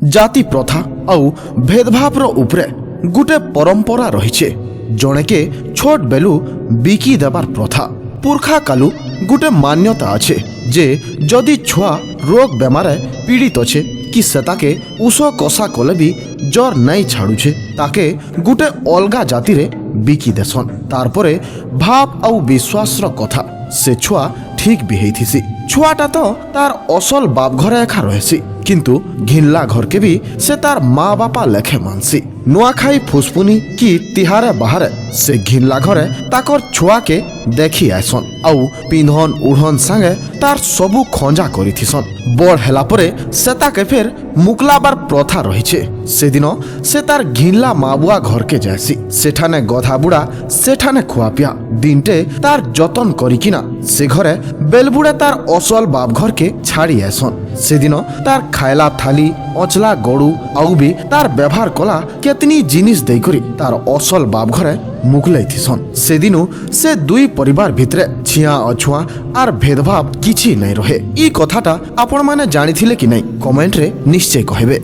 জাতি প্রথা আউ ভেদভাবর উপরে গোটে পরম্পরা রয়েছে। জনেকে ছোট বেলু বিকি দেবার প্রথা। পুরখা কালু গোটে মান্যতা আছে যে যদি ছুয়া রোগ বেমারে পীড়িত আছে কি সেতাকে উষ কষা কলে বি জ্বর নাই ছাড়ুছে তাকে গোটে অলগা জাতিরে বিকি দেসন। তারপরে ভাব আউ বিশ্বাসর কথা সে ছুয়া ঠিক বি হইথিসি। ছুয়াটা তো তার অসল বাপ ঘরে একা রয়েছি কিন্তু ঘিনলা ঘরকে বি সে তার মা বাপা লেখে মানসি। নুয়াখাই ফুসপুনি কি তিহারে বাহারে সে ঘিনলা ঘরে তাকর ছুয়াকে দেখি আইসন আউ পিন্ধন উড়ন সাঙ্গে তার সবু খঞ্জা করিথিসন। বড় হেলা পরে সে তাকে ফের মুকলাবার প্রথা রয়েছে। সেদিন সে তার ঘিনলা মাবুয়া ঘরকে যাইসি। সেঠানে গধা বুড়া সেঠানে খুয়াপিয়া দিনটে তার যতন করিকিনা সে ঘরে বেলবুড়ে তার অসল বাপ ঘরকে ছাড়ি আইসন। সেদিন তার খায়লা থালি অচলা গড়ু আউ বি তার ব্যবহার কলা কেতনি জিনিস দেইকরি তার অসল বাপ ঘরে মুকলাই থিসন। সেদিনু সে দুই পরিবার ভিতরে ছিয়া অছুয়া আর ভেদভাব কিছু নাই রহে। ই কথাটা আপন মানে জানিଥିଲେ কি নাই কমেন্টরে নিশ্চয় কহেবে।